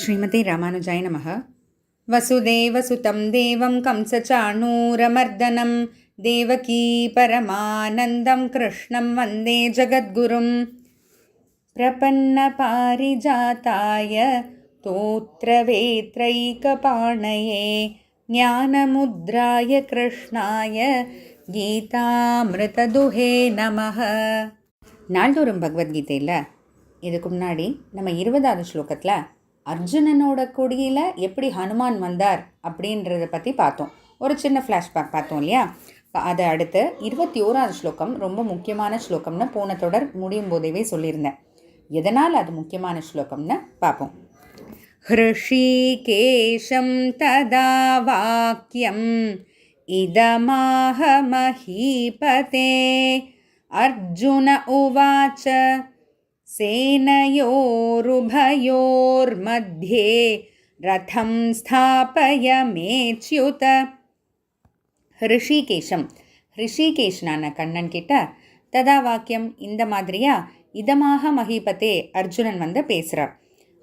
ஸ்ரீமதி ராமானுஜாய நமः. வசுதேவசுதம் தேவம் கம்சச்சாணூரமர்தனம் தேவகீ பரமானந்தம் கிருஷ்ணம் வந்தே ஜகத்குரும். பிரபன்ன பாரிஜாதாய தோத்ரவேத்ரைகபாணயே ஞானமுத்ராய கிருஷ்ணாய கீதாமிருததுஹே நமः. நாள்தோறும் பகவத்கீதையில் இதுக்கு முன்னாடி நம்ம 20வது ஸ்லோகத்தில் அர்ஜுனனோட கொடியில் எப்படி ஹனுமான் வந்தார் அப்படின்றத பற்றி பார்த்தோம். ஒரு சின்ன ஃப்ளாஷ்பேக் பார்த்தோம் இல்லையா? அதை அடுத்து 21வது ஸ்லோகம் ரொம்ப முக்கியமான ஸ்லோகம்னு போன தொடர் முடியும் போதேவே சொல்லியிருந்தேன். எதனால் அது முக்கியமான ஸ்லோகம்னு பார்ப்போம். ஹ்ருஷிகேஷம் ததா வாக்கியம் இதமாக மஹீபதே அர்ஜுன உவாச்ச சேனயோருபயோர்மத்யே ரதம் ஸ்தாபயமேச்யுத. ஹிருஷிகேஷனான கண்ணன் கிட்ட ததா வாக்கியம் இந்த மாதிரியா இதமாக மஹீபதே அர்ஜுனன் வந்து பேசுகிறார்.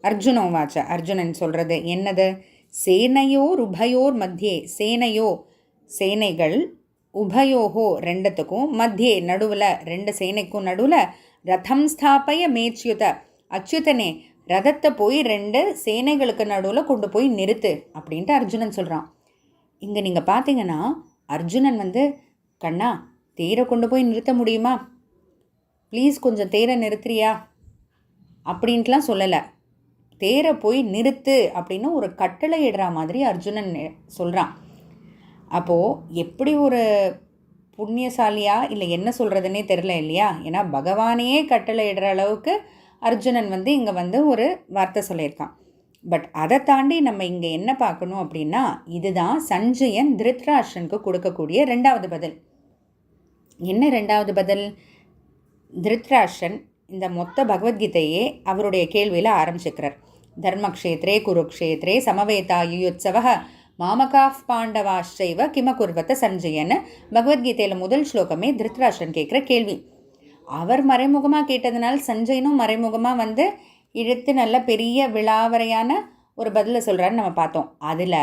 அர்ஜுனோவாச்ச அர்ஜுனன் சொல்கிறது என்னது? சேனையோர் உபயோர் மத்தியே, சேனைகள் உபயோகோ ரெண்டுத்துக்கும் மத்தியே நடுவில், ரெண்டு சேனைக்கும் நடுவில் ரதம் ஸ்தாபய மேச்யுத, அச்சுதனே ரதத்தை போய் ரெண்டு சேனைகளுக்கு நடுவில் கொண்டு போய் நிறுத்து அப்படின்ட்டு அர்ஜுனன் சொல்கிறான். இங்கே நீங்கள் பார்த்தீங்கன்னா அர்ஜுனன் வந்து கண்ணா தேரை கொண்டு போய் நிறுத்த முடியுமா, ப்ளீஸ் கொஞ்சம் தேரை நிறுத்துறியா அப்படின்ட்டுலாம் சொல்லலை. தேரை போய் நிறுத்து அப்படின்னு ஒரு கட்டளை இடுற மாதிரி அர்ஜுனன் சொல்கிறான். அப்போது எப்படி ஒரு புண்ணியசாலியா இல்லை என்ன சொல்கிறதுனே தெரில இல்லையா? ஏன்னா பகவானையே கட்டளை இடுற அளவுக்கு அர்ஜுனன் வந்து இங்கே வந்து ஒரு வார்த்தை சொல்லியிருக்கான். பட் அதை தாண்டி நம்ம இங்கே என்ன பார்க்கணும் அப்படின்னா, இதுதான் சஞ்சயன் திருத்ராஷ்டனுக்கு கொடுக்கக்கூடிய ரெண்டாவது பதில். என்ன ரெண்டாவது பதில்? திருத்ராஷ்டன் இந்த மொத்த பகவத்கீதையே அவருடைய கேள்வியில் ஆரம்பிச்சுக்கிறார். தர்மக்ஷேத்ரே குருக்ஷேத்ரே சமவேதா யுயுத்சவ மாமகாஃப் பாண்டவாஷ்சைவ கிமகுர்வத்த சஞ்சயன்னு பகவத்கீதையில் முதல் ஸ்லோகமே திருத்ராஷ்டன் கேட்குற கேள்வி. அவர் மறைமுகமாக கேட்டதுனால சஞ்சயனும் மறைமுகமாக வந்து இழுத்து நல்ல பெரிய விழாவறையான ஒரு பதிலை சொல்கிறான்னு நம்ம பார்த்தோம். அதில்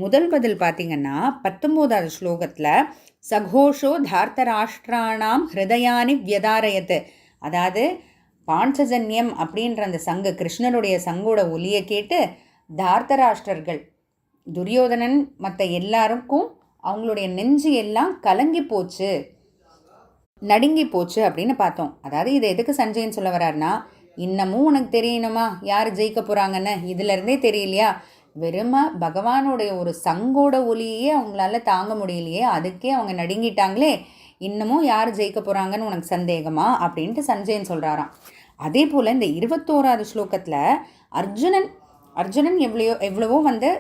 முதல் பதில் பார்த்திங்கன்னா 19வது ஸ்லோகத்தில் சகோஷோ தார்த்தராஷ்டிராணாம் ஹிருதயானி வியதாரயத்து, அதாவது பாஞ்சஜன்யம் அப்படின்ற அந்த சங்கு, கிருஷ்ணருடைய சங்கோட ஒலியை கேட்டு தார்த்தராஷ்டிரர்கள், துரியோதனன் மற்ற எல்லாருக்கும் அவங்களுடைய நெஞ்சு எல்லாம் கலங்கி போச்சு, நடுங்கி போச்சு அப்படின்னு பார்த்தோம். அதாவது இதை எதுக்கு சஞ்சயன் சொல்ல வர்றாருன்னா, இன்னமும் உனக்கு தெரியணுமா யார் ஜெயிக்க போகிறாங்கன்னு? இதிலருந்தே தெரியலையா? வெறும பகவானுடைய ஒரு சங்கோட ஒலியே அவங்களால தாங்க முடியலையே, அதுக்கே அவங்க நடுங்கிட்டாங்களே, இன்னமும் யார் ஜெயிக்க போகிறாங்கன்னு உனக்கு சந்தேகமா அப்படின்ட்டு சஞ்சயன் சொல்கிறாராம். அதே போல் இந்த 21வது ஸ்லோகத்தில் அர்ஜுனன் எவ்வளவோ வந்து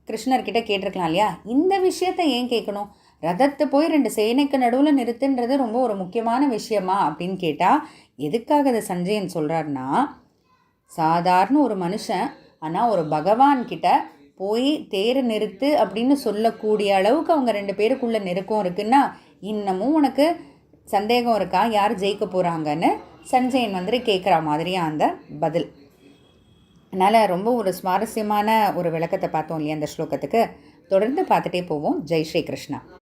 கிருஷ்ணர்கிட்ட கேட்டிருக்கலாம் இல்லையா? இந்த விஷயத்தை ஏன் கேட்கணும்? ரதத்தை போய் ரெண்டு சேனைக்கு நடுவில் நிறுத்துன்றது ரொம்ப ஒரு முக்கியமான விஷயமா அப்படின்னு கேட்டால், எதுக்காக அதை சஞ்சயன் சொல்கிறாருன்னா, சாதாரண ஒரு மனுஷன் ஆனால் ஒரு பகவான்கிட்ட போய் தேரை நிறுத்து அப்படின்னு சொல்லக்கூடிய அளவுக்கு அவங்க ரெண்டு பேருக்குள்ள நெருக்கம் இருக்குன்னா, இன்னமும் உனக்கு சந்தேகம் இருக்கா யார் ஜெயிக்க போகிறாங்கன்னு சஞ்சயன் வந்து கேட்குற மாதிரியாக அந்த பதில். அதனால் ரொம்ப ஒரு சுவாரஸ்யமான ஒரு விளக்கத்தை பார்த்தோம் இல்லையா அந்த ஸ்லோகத்துக்கு. தொடர்ந்து பார்த்துட்டே போவோம். ஜெய் ஸ்ரீ கிருஷ்ணா.